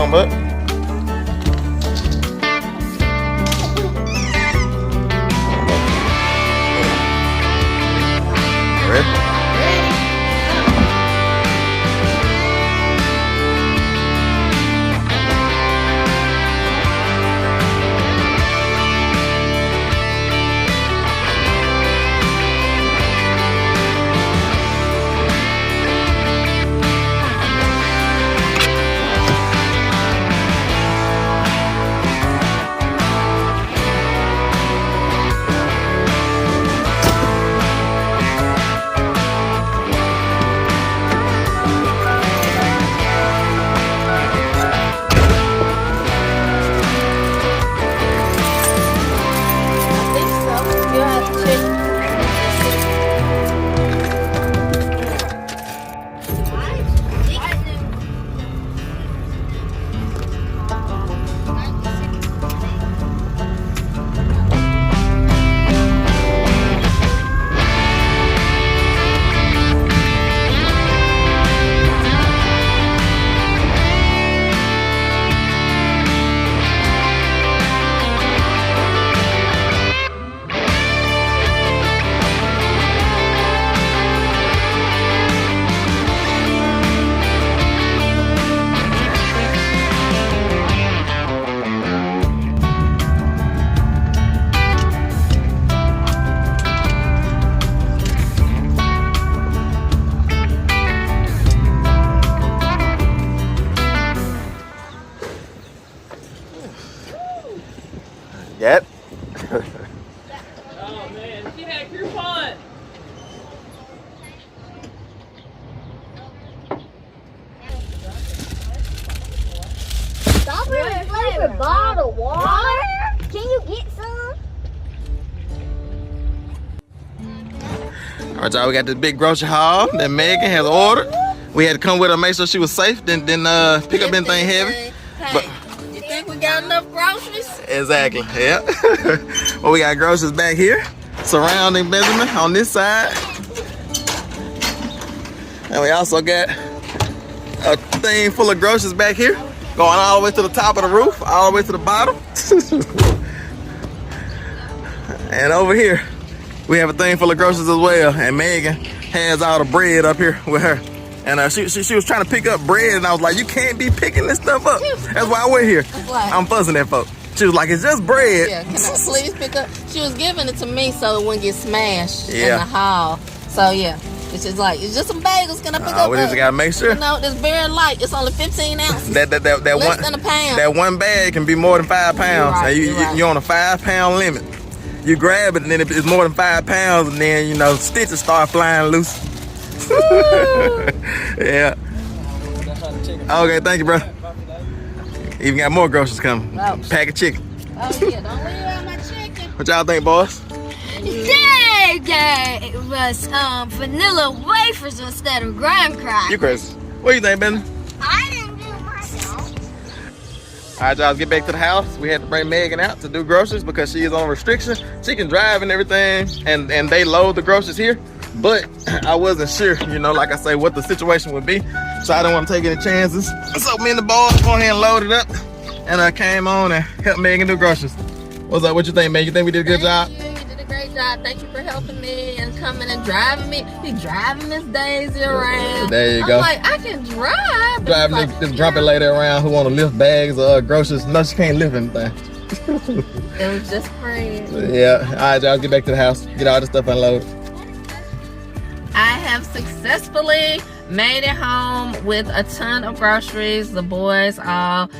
on, bud. Ready? Yep. Oh man, look at that coupon. Strawberry flavored bottled water? Can you get some? All right, y'all, we got this big grocery haul that Megan has ordered. We had to come with her, make sure she was safe, then pick up anything heavy. But You think we got enough groceries? exactly, yeah. Well, we got groceries back here, surrounding Benjamin on this side. And we also got a thing full of groceries back here, going all the way to the top of the roof, all the way to the bottom. And over here, we have a thing full of groceries as well. And Megan has all the bread up here with her. And she was trying to pick up bread, and I was like, you can't be picking this stuff up. That's why we're here. I'm fussing at folks. She was like, it's just bread. Yeah, can I please pick up? She was giving it to me so it wouldn't get smashed in Yeah. the hall. So yeah, it's just like, it's just some bagels. Can I pick up? We just gotta make sure. No, it's very light. It's only 15 ounces. That Less one, than a pound. That one bag can be more than 5 pounds. You're right, And you're on a 5 pound limit. You grab it, and then if it's more than 5 pounds, and then stitches start flying loose. Yeah. Okay, thank you, bro. Even got more groceries coming. Oh. Pack of chicken. Oh yeah, don't leave out my chicken. What y'all think, boys? They gave us vanilla wafers instead of graham crackers. You crazy. What do you think, Ben? I didn't do myself. All right, y'all, let's get back to the house. We had to bring Megan out to do groceries because she is on restriction. She can drive and everything, and they load the groceries here. But I wasn't sure, like I say, what the situation would be. So I didn't want to take any chances. So me and the boys go ahead and load it up. And I came on and helped Megan do groceries. What's up? What you think, Megan? You think we did a good job? You did a great job. Thank you for helping me and coming and driving me. He driving Miss Daisy around. There you go. I'm like, I can drive. Driving this grumpy lady around who want to lift bags of groceries. No, she can't lift anything. It was just friends. Yeah. All right, y'all, get back to the house. Get all this stuff unloaded. I have successfully made it home with a ton of groceries. The boys all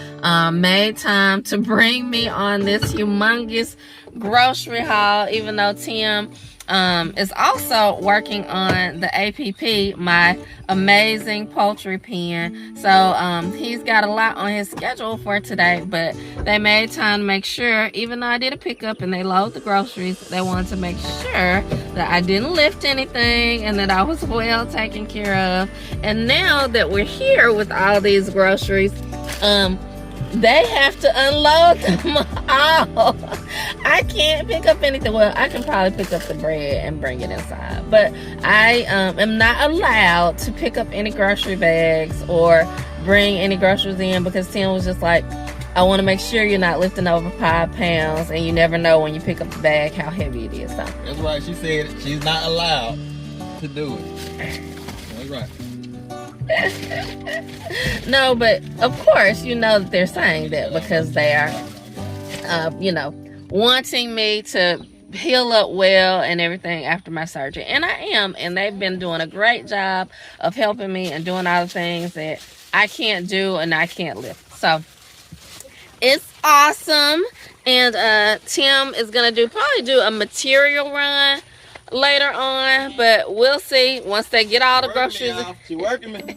made time to bring me on this humongous grocery haul, even though Tim is also working on the APP, my amazing poultry pen. So he's got a lot on his schedule for today, but they made time to make sure, even though I did a pickup and they load the groceries, they wanted to make sure that I didn't lift anything and that I was well taken care of. And now that we're here with all these groceries, they have to unload them all. I can't pick up anything. Well, I can probably pick up the bread and bring it inside, but I am not allowed to pick up any grocery bags or bring any groceries in because Tim was just like, I want to make sure you're not lifting over 5 pounds, and you never know when you pick up the bag how heavy it is. So that's right. She said she's not allowed to do it. That's right. no, but of course, you know that they're saying that because they are, wanting me to heal up well and everything after my surgery. And I am, and they've been doing a great job of helping me and doing all the things that I can't do and I can't lift. So it's awesome. And Tim is gonna probably do a material run later on, but we'll see once they get all the groceries. She working me.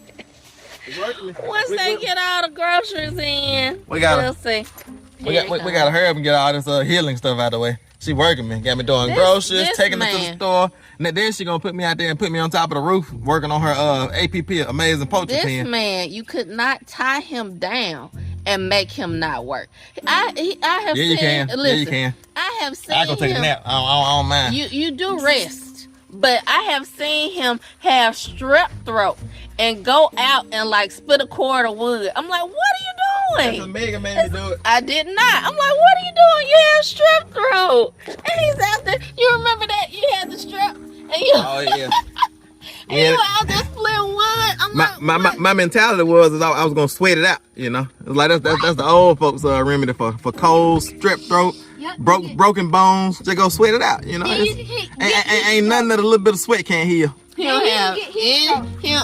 She's working me. Once they get all the groceries in, we'll see. We gotta hurry up and get all this healing stuff out of the way. She working me, got me doing groceries, taking it to the store, and then she gonna put me out there and put me on top of the roof, working on her APP, amazing poultry pen. This man, you could not tie him down and make him not work. I have seen. You can. Listen, you can. I have seen. I go take a nap. I don't mind. You do rest, but I have seen him have strep throat and go out and like split a cord of wood. I'm like, what are you doing? That's Megan made me do it. I did not. I'm like, what are you doing? You have strep throat. And he's out there. You remember that? You had the strep. And you, oh, yeah. and you were out there splitting wood. I'm my mentality was I was going to sweat it out, you know. It's like that's the old folks remedy for colds, strep throat, broken bones. Just go sweat it out, you know. Ain't nothing that a little bit of sweat can't heal.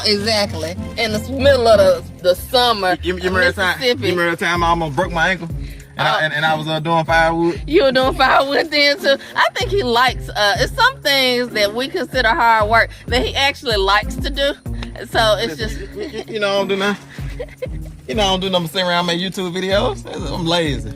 Exactly. In the middle of the summer. You remember the time I almost broke my ankle? And I was doing firewood. You were doing firewood then too. I think he likes. It's some things that we consider hard work that he actually likes to do. So it's just. You know I don't do nothing. You know I don't do nothing but sit around and make YouTube videos. I'm lazy.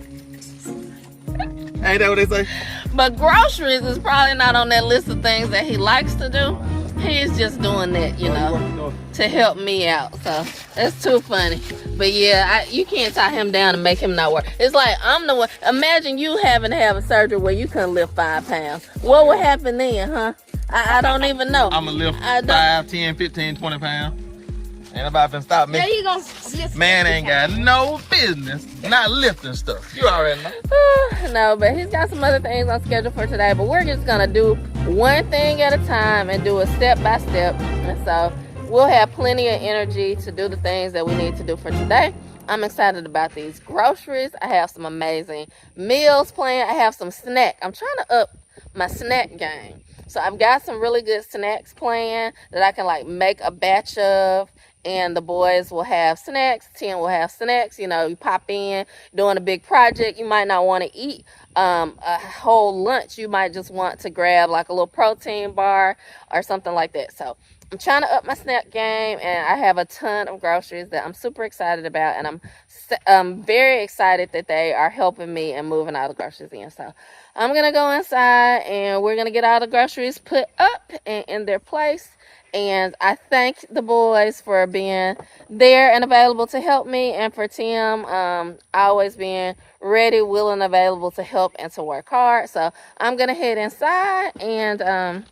Ain't that what they say? But groceries is probably not on that list of things that he likes to do. He's just doing that, you know, to help me out. So that's too funny. But yeah, you can't tie him down and make him not work. It's like I'm the one. Imagine you having to have a surgery where you couldn't lift 5 pounds. What would happen then, huh? I don't even know. I'm going to lift 5, 10, 15, 20 pounds. Ain't nobody been stop me. There you go. Man ain't got no business not lifting stuff. You already know. No, but he's got some other things on schedule for today. But we're just gonna do one thing at a time and do it step by step. And so we'll have plenty of energy to do the things that we need to do for today. I'm excited about these groceries. I have some amazing meals planned. I have some snack. I'm trying to up my snack game. So I've got some really good snacks planned that I can like make a batch of. And the boys will have snacks. Tim will have snacks. You know, you pop in doing a big project. You might not want to eat a whole lunch. You might just want to grab like a little protein bar or something like that. So I'm trying to up my snack game, and I have a ton of groceries that I'm super excited about, and I'm very excited that they are helping me and moving all the groceries in. So I'm gonna go inside, and we're gonna get all the groceries put up and in their place. And I thank the boys for being there and available to help me, and for Tim always being ready, willing, available to help and to work hard. So I'm gonna head inside, and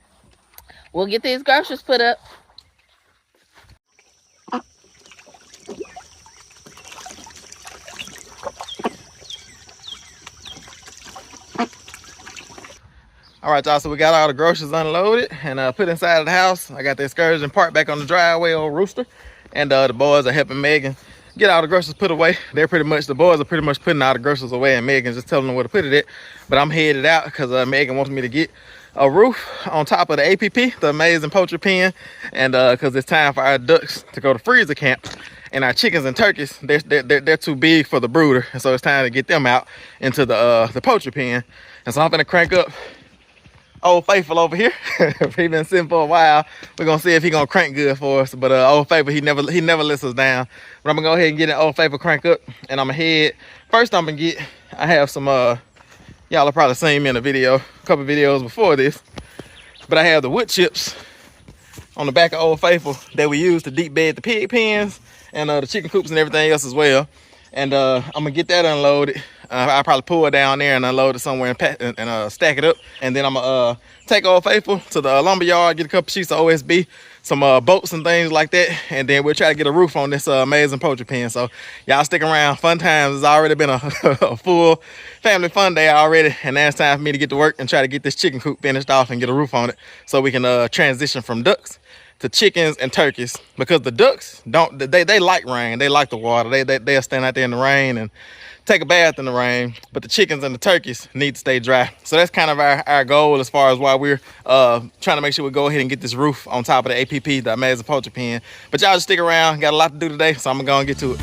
we'll get these groceries put up. All right, y'all, so we got all the groceries unloaded and put inside of the house. I got the excursion parked back on the driveway, old rooster. And the boys are helping Megan get all the groceries put away. The boys are pretty much putting all the groceries away, and Megan's just telling them where to put it at. But I'm headed out because Megan wants me to get a roof on top of the APP, the amazing poultry pen. And because it's time for our ducks to go to freezer camp. And our chickens and turkeys, they're too big for the brooder. And so it's time to get them out into the poultry pen. And so I'm gonna crank up Old Faithful over here. He been sitting for a while. We're gonna see if he gonna crank good for us. But Old Faithful, he never lets us down. But I'm gonna go ahead and get an Old Faithful crank up, and I'm gonna head. First I'm gonna get, I have some y'all have probably seen me in a couple videos before this. But I have the wood chips on the back of Old Faithful that we use to deep bed the pig pens and the chicken coops and everything else as well. And I'm gonna get that unloaded. I'll probably pull it down there and unload it somewhere and pack and stack it up. And then I'm gonna take Old Faithful to the lumber yard, get a couple sheets of OSB, some bolts and things like that, and then we'll try to get a roof on this amazing poultry pen. So y'all stick around. Fun times. It's already been a full family fun day already, and now it's time for me to get to work and try to get this chicken coop finished off and get a roof on it so we can transition from ducks to chickens and turkeys, because the ducks they like rain, they like the water, they'll stand out there in the rain and take a bath in the rain, but the chickens and the turkeys need to stay dry. So that's kind of our goal as far as why we're trying to make sure we go ahead and get this roof on top of the APP, the amazing poultry pen. But y'all just stick around, got a lot to do today, so I'm gonna go and get to it.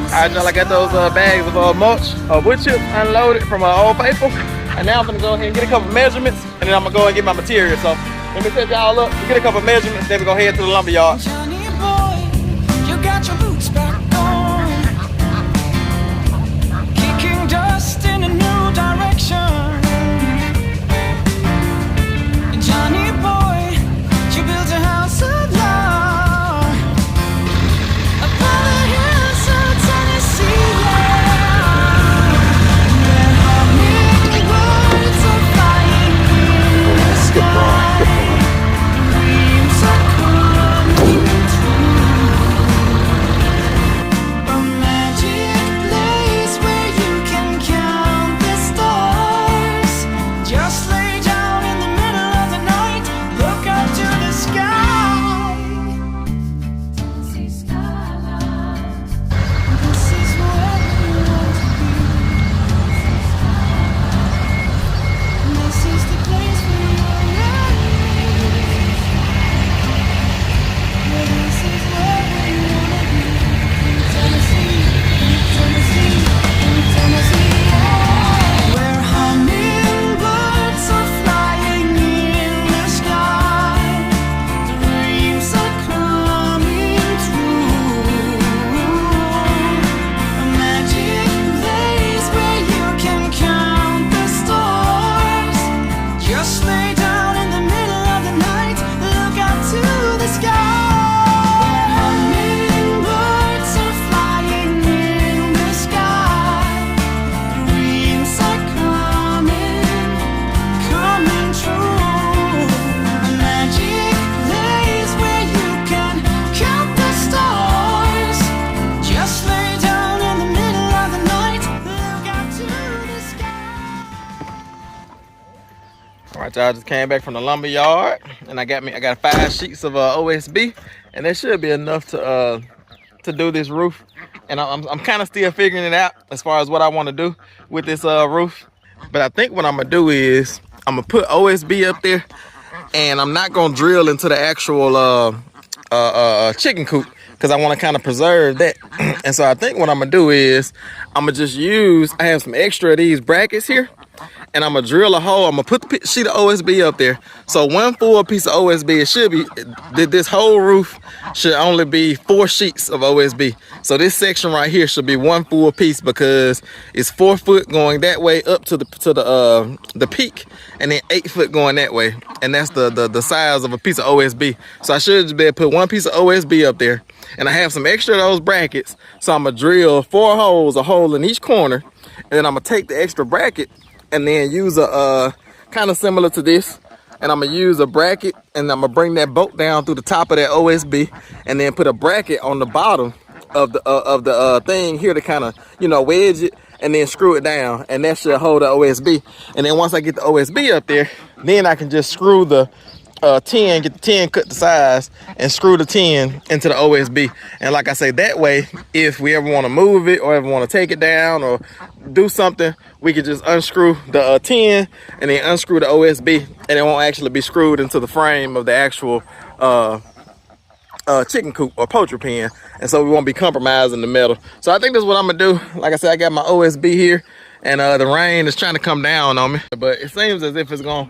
Alright, y'all, I got those bags of mulch, wood chips unloaded from Old Faithful. And now I'm gonna go ahead and get a couple measurements, and then I'm gonna go and get my material. So let me set y'all up, get a couple measurements, then we go head to the lumber yard. Johnny boy, you got your boots back on, kicking dust in a new direction. Johnny boy, you built a house of love upon the hills of Tennessee. Where hummingbirds are flying in the sky, dreams are coming true. A magic place where you can count the stars. Just lay down in the middle of the night, look up to the sky. Tennessee skyline. This is where you want to be. This is the place where you're at. This is where you wanna be. Tennessee, Tennessee, Tennessee, yeah. Where hummingbirds are flying in the sky, dreams are coming true. A magic place where you can count the stars. Just lay down in the middle of the night, look out to the sky. Hummingbirds are flying in the sky, dreams are coming true. A magic place where you can count the stars. Just lay down in the middle of the night, look out to the sky. All right, y'all, just came back from the lumber yard, and I got 5 sheets of OSB, and that should be enough to do this roof. And I'm kind of still figuring it out as far as what I want to do with this roof. But I think what I'm gonna do is I'm gonna put OSB up there, and I'm not gonna drill into the actual chicken coop, because I want to kind of preserve that. And so I think what I'm gonna do is I'm gonna just I have some extra of these brackets here, and I'm gonna drill a hole. I'm gonna put the sheet of OSB up there. So one full piece of OSB, it should be, this whole roof should only be 4 sheets of OSB. So this section right here should be one full piece, because it's 4 foot going that way up to the peak, and then 8 foot going that way. And that's the size of a piece of OSB. So I should just be able to put one piece of OSB up there, and I have some extra of those brackets. So I'm gonna drill 4 holes, a hole in each corner, and then I'm gonna take the extra bracket and then use a kind of similar to this, and I'm gonna use a bracket, and I'm gonna bring that bolt down through the top of that OSB, and then put a bracket on the bottom of the thing here to kind of, you know, wedge it, and then screw it down, and that should hold the OSB. And then once I get the OSB up there, then I can just screw the 10, get the 10 cut to size, and screw the 10 into the OSB. And like I say, that way, if we ever want to move it or ever want to take it down or do something, we can just unscrew the 10 and then unscrew the OSB, and it won't actually be screwed into the frame of the actual chicken coop or poultry pen, and so we won't be compromising the metal. So I think that's what I'm gonna do. Like I said, I got my OSB here, and the rain is trying to come down on me, but it seems as if it's gonna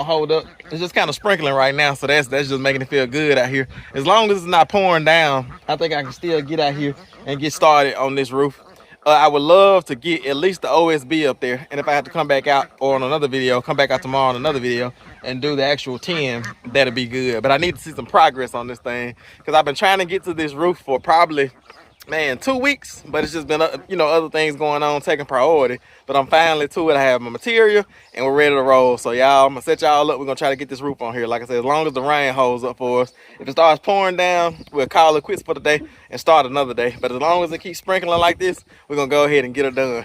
hold up. It's just kind of sprinkling right now, so that's just making it feel good out here. As long as it's not pouring down, I think I can still get out here and get started on this roof. I would love to get at least the OSB up there, and if I have to come back out or on another video, come back out tomorrow on another video and do the actual 10, that'll be good. But I need to see some progress on this thing, because I've been trying to get to this roof for probably, man, 2 weeks, but it's just been, you know, other things going on taking priority. But I'm finally to it. I have my material and we're ready to roll. So y'all, I'm gonna set y'all up. We're gonna try to get this roof on here. Like I said, as long as the rain holds up for us. If it starts pouring down, we'll call it quits for the day and start another day. But as long as it keeps sprinkling like this, we're gonna go ahead and get it done.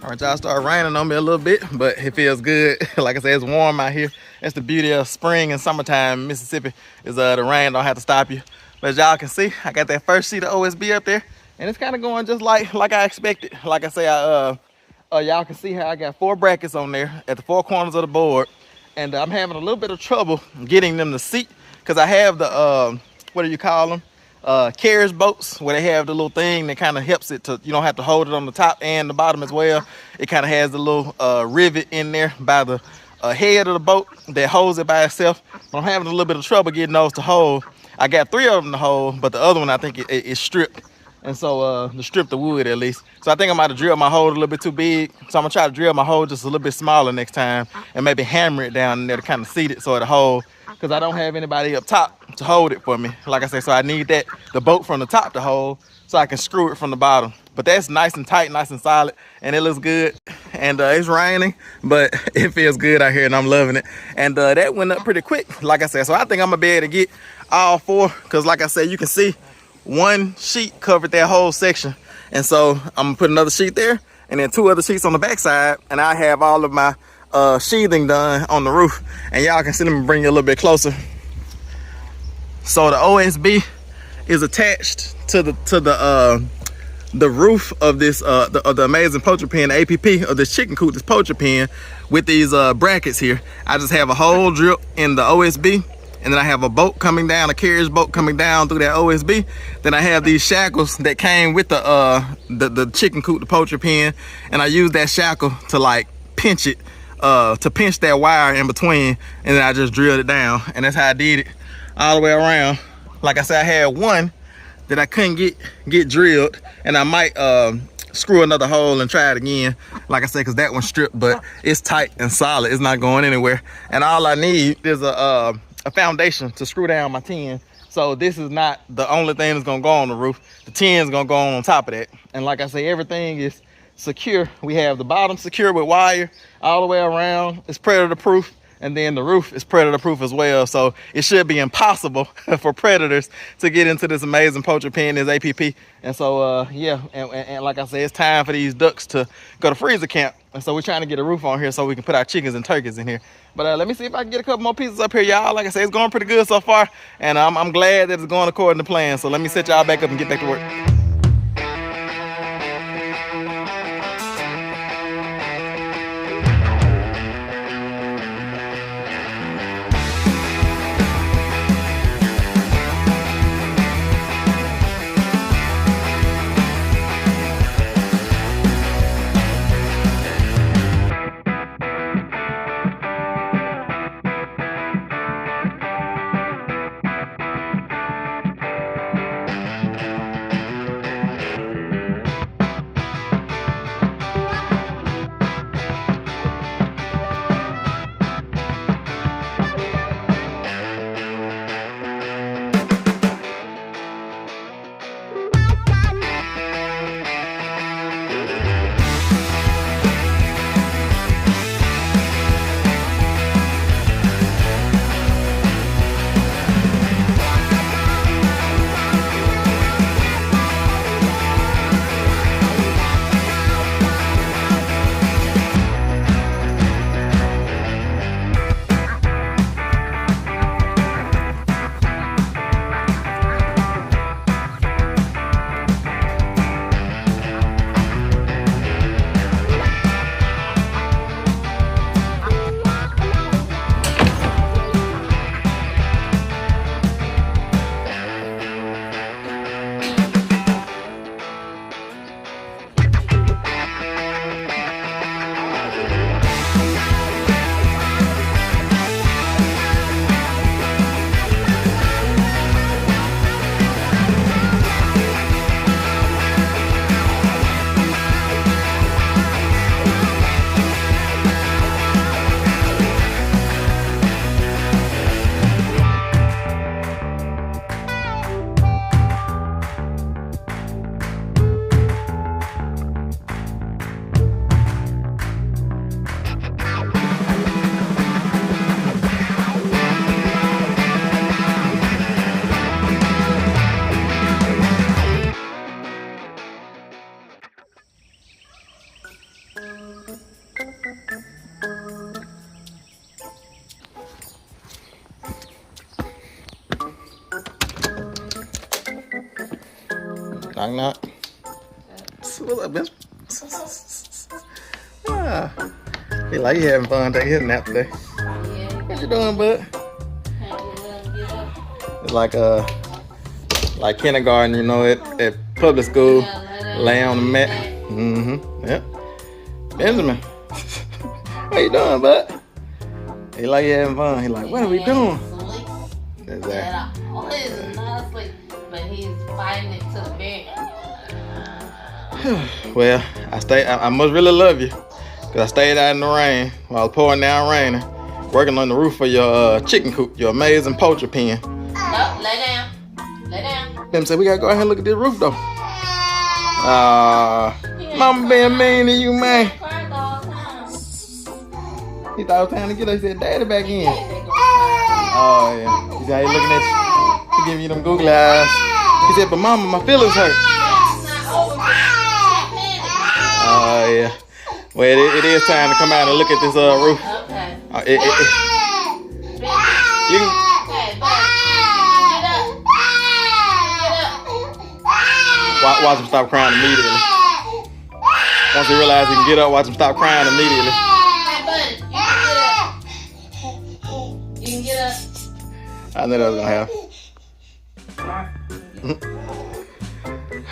All right, y'all, started raining on me a little bit, but it feels good. Like I said, it's warm out here. That's the beauty of spring and summertime in Mississippi, is the rain don't have to stop you. But as y'all can see, I got that first sheet of OSB up there, and it's kind of going just like I expected. Like I say, y'all can see how I got 4 brackets on there at the 4 corners of the board, and I'm having a little bit of trouble getting them to seat, because I have the, what do you call them? Carriage boats, where they have the little thing that kind of helps it to, you don't have to hold it on the top and the bottom as well. It kind of has the little rivet in there by the head of the boat that holds it by itself. But I'm having a little bit of trouble getting those to hold. I got 3 of them to hold, but the other one I think is stripped. And so to strip the wood at least. So I think I'm about to drill my hole a little bit too big. So I'm gonna try to drill my hole just a little bit smaller next time and maybe hammer it down in there to kind of seat it so it'll hold. Because I don't have anybody up top to hold it for me. Like I said, so I need the bolt from the top to hold so I can screw it from the bottom. But that's nice and tight, nice and solid, and it looks good. And it's raining, but it feels good out here and I'm loving it. And that went up pretty quick, like I said. So I think I'm gonna be able to get all 4, because like I said, you can see one sheet covered that whole section. And so I'm gonna put another sheet there and then 2 other sheets on the back side, and I have all of my sheathing done on the roof. And y'all can see, let me bring you a little bit closer. So the OSB is attached to the roof of this the amazing poultry pen, the APP of this chicken coop, this poultry pen, with these brackets here. I just have a hole drilled in the OSB, and then I have a bolt coming down, a carriage bolt coming down through that OSB. Then I have these shackles that came with the chicken coop, the poultry pen, and I use that shackle to like pinch it, to pinch that wire in between, and then I just drilled it down, and that's how I did it all the way around. Like I said, I had one that I couldn't get drilled, and I might screw another hole and try it again, like I said, because that one's stripped, but it's tight and solid. It's not going anywhere. And all I need is a foundation to screw down my tin. So this is not the only thing that's gonna go on the roof. The tin's gonna go on top of that. And like I say, everything is secure. We have the bottom secure with wire all the way around. It's predator proof. And then the roof is predator proof as well. So it should be impossible for predators to get into this amazing poultry pen, this APP. And so, yeah, and like I said, it's time for these ducks to go to freezer camp. And so we're trying to get a roof on here so we can put our chickens and turkeys in here. But let me see if I can get a couple more pieces up here, y'all. Like I said, it's going pretty good so far. And I'm glad that it's going according to plan. So let me set y'all back up and get back to work. Knock, knock. What's up, bitch? He like you having fun taking his nap today. What you doing, bud? It's like kindergarten, you know, at public school. Lay on the mat. Mm-hmm. Yep. Benjamin. What you doing, bud? He like you having fun. He like, what are we doing? That's that. He's not asleep, but he's fighting it to the bed. Well, I must really love you, cause I stayed out in the rain while it's pouring down raining, working on the roof of your chicken coop, your amazing poultry pen. No, lay down. Lay down. Them said we gotta go ahead and look at this roof though. Mama being mean to you, man. He thought it was time to get us. He said, Daddy back in. Oh yeah. He said, he looking at you. He giving you them googly eyes. He said, but Mama, my feelings hurt. Oh yeah. Well, it is time to come out and look at this roof. Okay. You can, watch him stop crying immediately. Once he realizes he can get up, watch him stop crying immediately. Hey, buddy, you can get up. I knew that was gonna happen.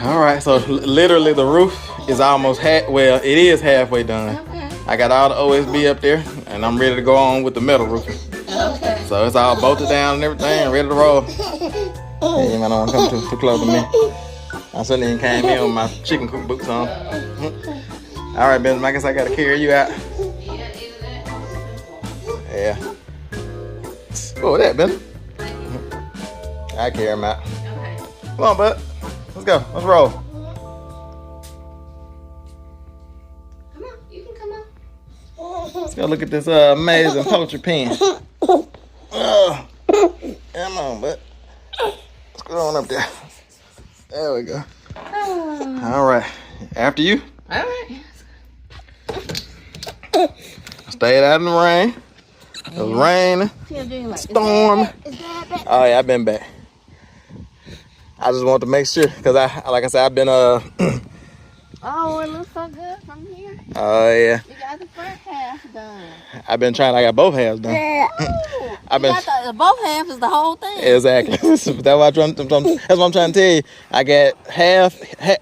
All right, so literally the roof is almost it is halfway done. Okay. I got all the OSB up there, and I'm ready to go on with the metal roofing. Okay. So it's all bolted down and everything, ready to roll. Hey, you might not want to come too close to me. I suddenly came in with my chicken coop boots on. All right, Benjamin, I guess I gotta carry you out. Yeah. Oh, that, Ben. I carry him out. Okay. Come on, bud. Let's go. Let's roll. Come on, you can come on. Let's go look at this amazing poultry pen. Come on, bud. Let's go on up there. There we go. All right. After you. All right. Stayed out in the rain. It was raining. Storm. Oh yeah, I've been back. I just wanted to make sure, cause like I said, I've been Oh, it looks so good from here. Oh yeah. You got the first half done. I've been trying. I got both halves done. I've been. Both halves is the whole thing. Exactly. That's what I'm trying to tell you. I got half.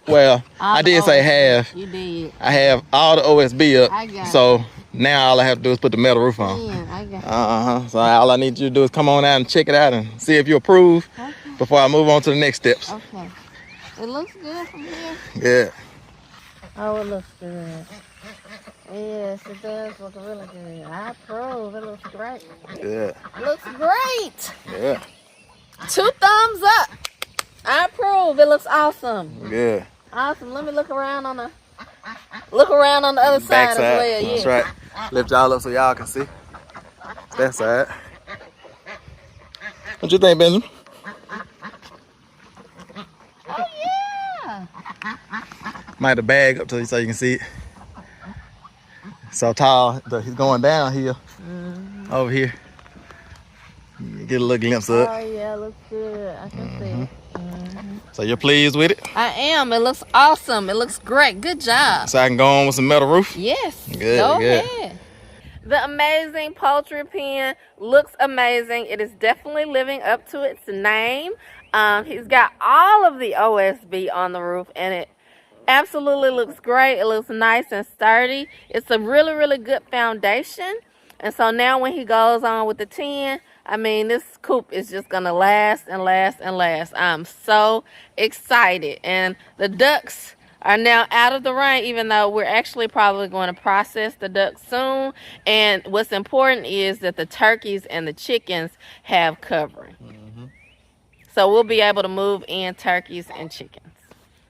Well, I did say half. You did. I have all the OSB up. I got so now all I have to do is put the metal roof on. Yeah, I got So all I need you to do is come on out and check it out and see if you approve before I move on to the next steps. Okay. It looks good from here. Yeah. Oh, it looks good. Yes, it does look really good. I approve. It looks great. Yeah. It looks great. Yeah. 2 thumbs up. I approve. It looks awesome. Yeah. Awesome. Let me look around on the other side Back as side. well. That's Yeah. right. Lift y'all up so y'all can see. That side. What you think, Benjamin? Oh yeah. Might have the bag up so you can see it. So tall, he's going down here. Over here. You get a little glimpse of it. Oh yeah, it looks good. I can see it. So you're pleased with it? I am. It looks awesome. It looks great. Good job. So I can go on with some metal roof? Yes. Good, Go good. ahead. The amazing poultry pen looks amazing. It is definitely living up to its name. He's got all of the OSB on the roof, and it absolutely looks great. It looks nice and sturdy. It's a really, really good foundation. And so now when he goes on with the tin, I mean, this coop is just going to last and last and last. I'm so excited. And the ducks are now out of the rain, even though we're actually probably going to process the ducks soon. And what's important is that the turkeys and the chickens have covering. So we'll be able to move in turkeys and chickens.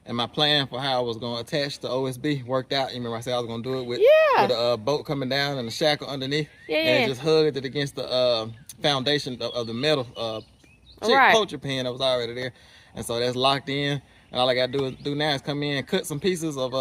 And my plan for how I was going to attach the OSB worked out. You remember I said I was going to do it with a boat coming down and a shackle underneath. And it just hugged it against the foundation of the metal poultry pen that was already there. And so that's locked in. And all I got to do now is come in and cut some pieces of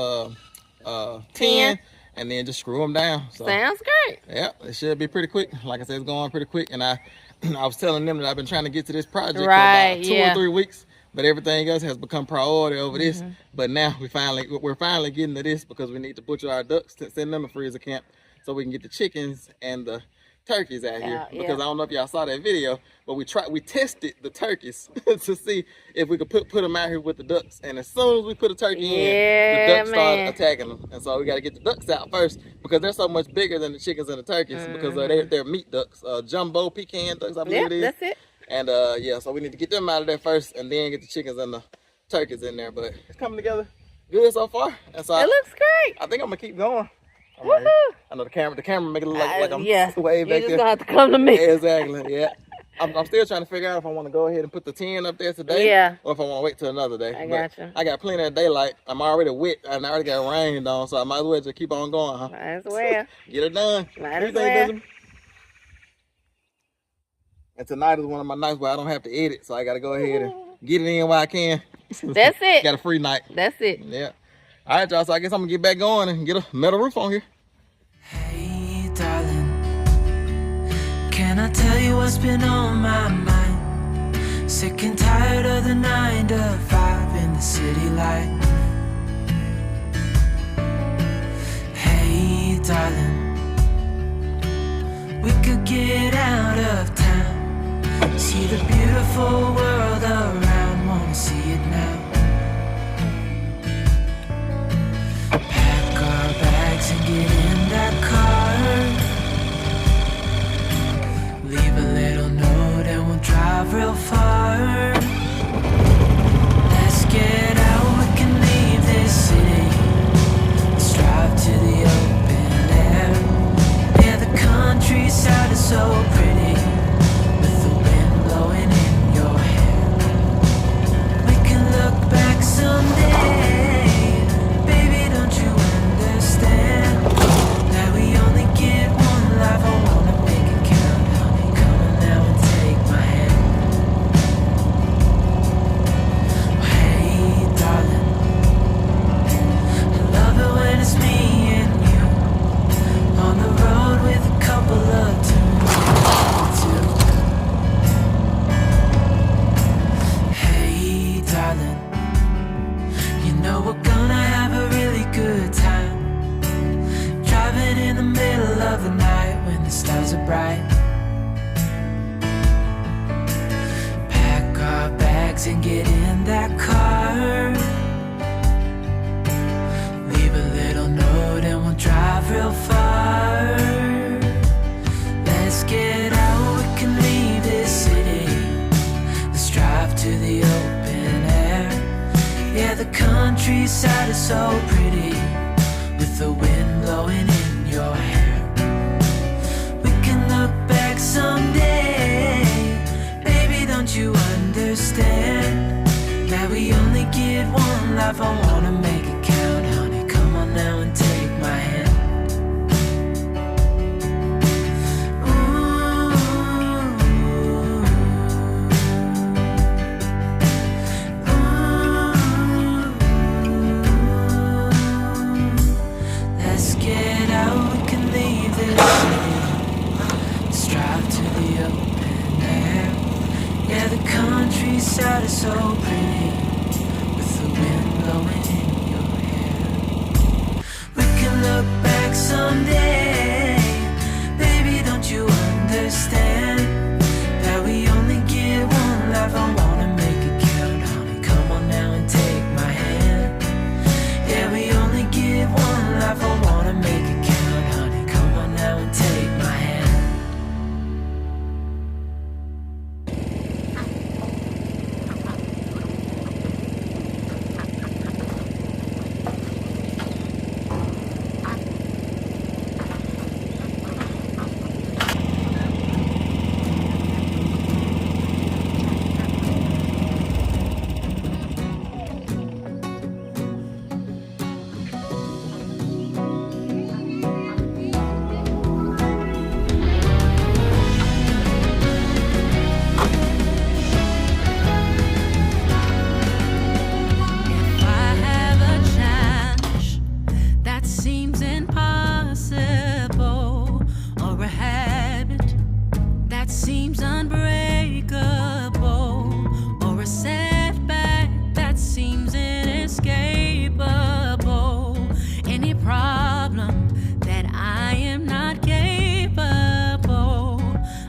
tin and then just screw them down. So, sounds great. Yeah, it should be pretty quick. Like I said, it's going pretty quick. And I was telling them that I've been trying to get to this project for about 2 or 3 weeks. But everything else has become priority over this. But now we're finally getting to this because we need to butcher our ducks to send them a freezer camp so we can get the chickens and the turkeys out here. Because I don't know if y'all saw that video, but we tested the turkeys to see if we could put them out here with the ducks. And as soon as we put a turkey in, the ducks started attacking them. And so we got to get the ducks out first because they're so much bigger than the chickens and the turkeys because they're meat ducks, jumbo pecan ducks, I believe it is. That's it. And so we need to get them out of there first and then get the chickens and the turkeys in there. But it's coming together Good so far. That's all. It looks great. I think I'm gonna keep going. I'm right here. I know the camera make it look like I'm Yeah. way You're back just there. gonna have to come to me. Yeah, exactly. Yeah. I'm still trying to figure out if I want to go ahead and put the 10 up there today. Yeah. Or if I want to wait till another day. I But gotcha. I got plenty of daylight. I'm already wet and I already got rained on, so I might as well just keep on going, huh? Might as well. Get it done. Might What you as think, well. Benjamin? And tonight is one of my nights where I don't have to edit, so I gotta go ahead and get it in while I can. That's it. Got a free night. That's it. Yeah. All right, y'all. So I guess I'm gonna get back going and get a metal roof on here. Hey, darling, can I tell you what's been on my mind? Sick and tired of the 9 to 5 in the city life. Hey, darling, we could get out of town, see the beautiful world around, wanna see it now. Pack our bags and get in that car, leave a little note and we'll drive real far. Let's get out, we can leave this city, let's drive to the open air. Yeah, the countryside is so pretty, with the wind blowing in your hair. We can look back someday, baby, don't you understand that we only get one life? I wanna make it count, honey, come on now and take my hand. Hey, darling, I love it when it's me and you on the road with a couple of tunes too. Hey, darling, you know we're gonna have a really good time, driving in the middle of the night when the stars are bright. Pack our bags and get in that car, leave a little note and we'll drive real far. Let's get out, we can leave this city, let's drive to the open air. Yeah, the countryside is so pretty, with the wind blowing in your hair. We can look back someday, baby, don't you understand that we only get one life? I wanna make it count, honey, come on now and take my hand. Let's get out, we can leave this city, let's drive to the open air. Yeah, the countryside is so pretty, with the wind blowing in your hair. We can look back someday, baby, don't you understand that we only get one life? I wanna make it count, honey, come on now and take my hand. Yeah, we only get one life, I wanna make it count, honey, come on now and take my hand. If I have a challenge that seems impossible, or a habit that seems unbreakable, or a setback that seems inescapable, any problem that I am not capable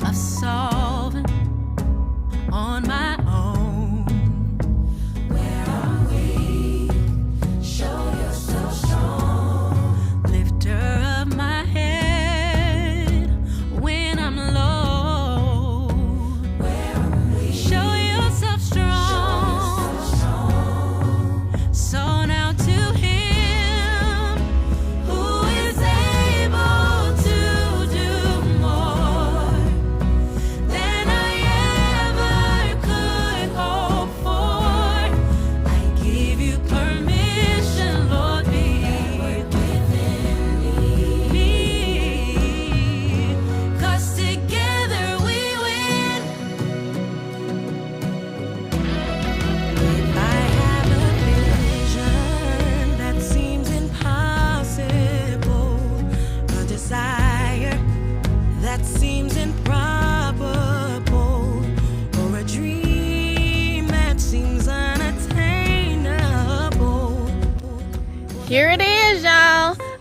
of solving on my own. Where are we? Show yourself strong. Lifter of my head when I'm low. Where are we? Show yourself strong. So now to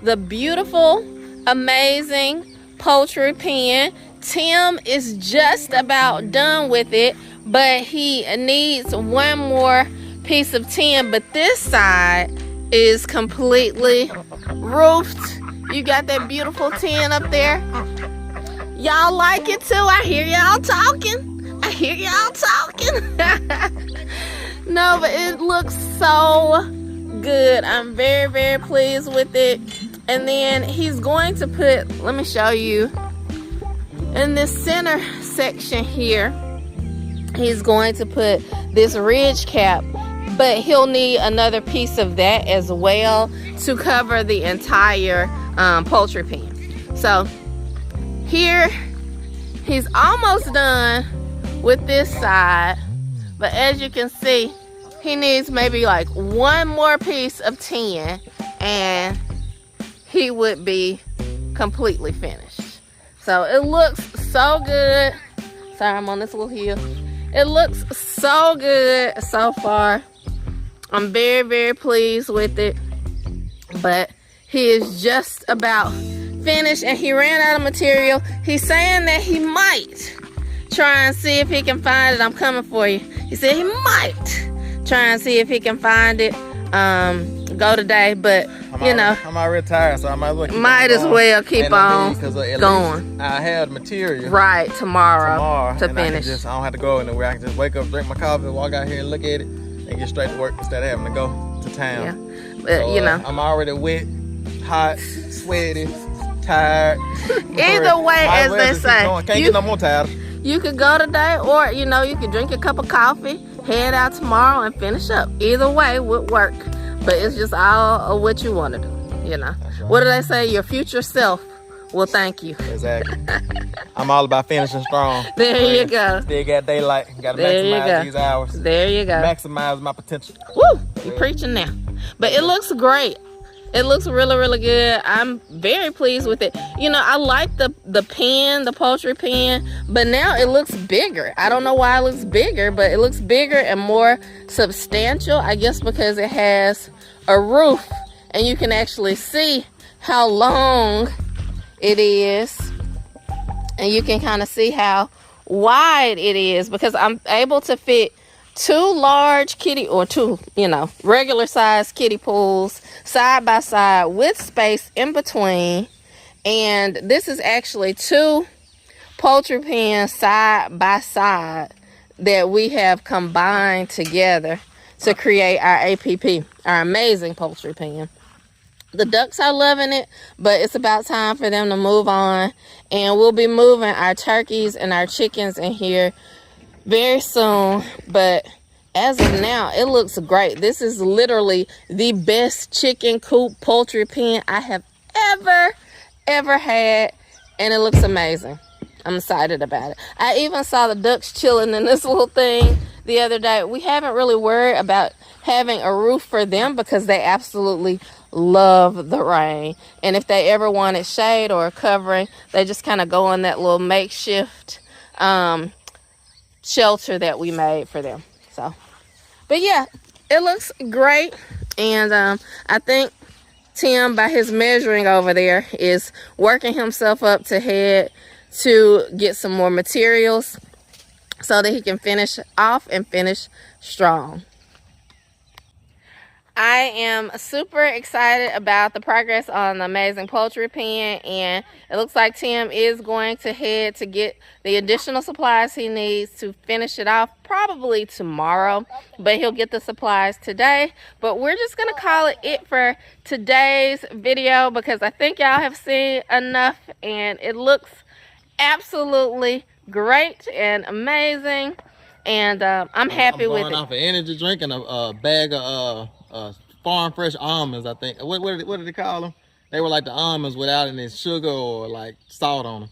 the beautiful, amazing poultry pen. Tim is just about done with it, but he needs one more piece of tin. But this side is completely roofed. You got that beautiful tin up there. Y'all like it too? I hear y'all talking. I hear y'all talking. No, but it looks so good. I'm very, very pleased with it. And then he's going to put, let me show you, in this center section here, he's going to put this ridge cap, but he'll need another piece of that as well to cover the entire poultry pen. So here, he's almost done with this side, but as you can see, he needs maybe like one more piece of tin and he would be completely finished. So it looks so good. Sorry, I'm on this little hill. It looks so good so far. I'm very, very pleased with it, but he is just about finished and he ran out of material. He's saying that he might try and see if he can find it. I'm coming for you. He said he might try and see if he can find it. Go today, but you know, I'm already tired, so I might as well keep on going. I have material right tomorrow to and finish. I don't have to go anywhere. I can just wake up, drink my coffee, walk out here and look at it, and get straight to work instead of having to go to town. Yeah, but so, you know, I'm already wet, hot, sweaty, tired. Either way, as they say, can't get no more tired. You could go today, or you know, you could drink a cup of coffee, head out tomorrow, and finish up. Either way would work, but it's just all of what you want to do. You know, right. What do they say? Your future self will thank you. Exactly. I'm all about finishing strong. There you go. Still got daylight. Got to maximize these hours. There you go. Maximize my potential. Woo! You're preaching now. But it looks great. It looks really, really good. I'm very pleased with it. You know, I like the pen, the poultry pen, but now it looks bigger. I don't know why it looks bigger, but it looks bigger and more substantial. I guess because it has a roof and you can actually see how long it is. And you can kind of see how wide it is because I'm able to fit two large regular size kiddie pools side by side with space in between. And this is actually two poultry pens side by side that we have combined together to create our APP, our amazing poultry pen. The ducks are loving it, but it's about time for them to move on. And we'll be moving our turkeys and our chickens in here very soon. But as of now, it looks great. This is literally the best chicken coop poultry pen I have ever had. And it looks amazing. I'm excited about it. I even saw the ducks chilling in this little thing the other day. We haven't really worried about having a roof for them because they absolutely love the rain. And if they ever wanted shade or a covering, they just kind of go in that little makeshift shelter that we made for them. So, but yeah, it looks great. And I think Tim, by his measuring over there, is working himself up to head to get some more materials so that he can finish off and finish strong. I am super excited about the progress on the amazing poultry pen, and it looks like Tim is going to head to get the additional supplies he needs to finish it off probably tomorrow, but he'll get the supplies today. But we're just gonna call it for today's video because I think y'all have seen enough, and it looks absolutely great and amazing, and I'm happy with it. I'm going off an energy drink and a bag of farm fresh almonds. I think what did they call them? They were like the almonds without any sugar or like salt on them.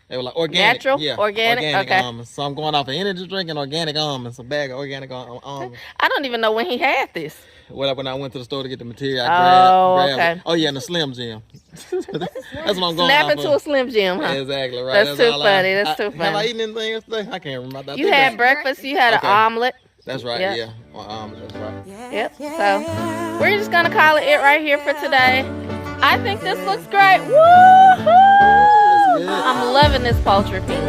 They were like organic, natural, yeah, organic okay. almonds. So I'm going off an energy drink and organic almonds, a bag of organic almonds. I don't even know when he had this. Well, when I went to the store to get the material, I grabbed okay. it. Oh yeah, and the Slim Jim. That's what I'm going Snap off into of. A Slim Jim, huh? Exactly right. That's too funny. That's too funny. Have I eaten anything yesterday? I can't remember. You had breakfast. You had an omelet. That's right. Yep. Yeah. That's right. Yep. So we're just gonna call it right here for today. I think this looks great. Woohoo! I'm loving this poultry pen.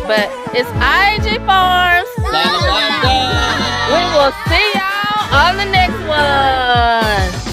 But it's I.A.G Farms. We will see y'all on the next one.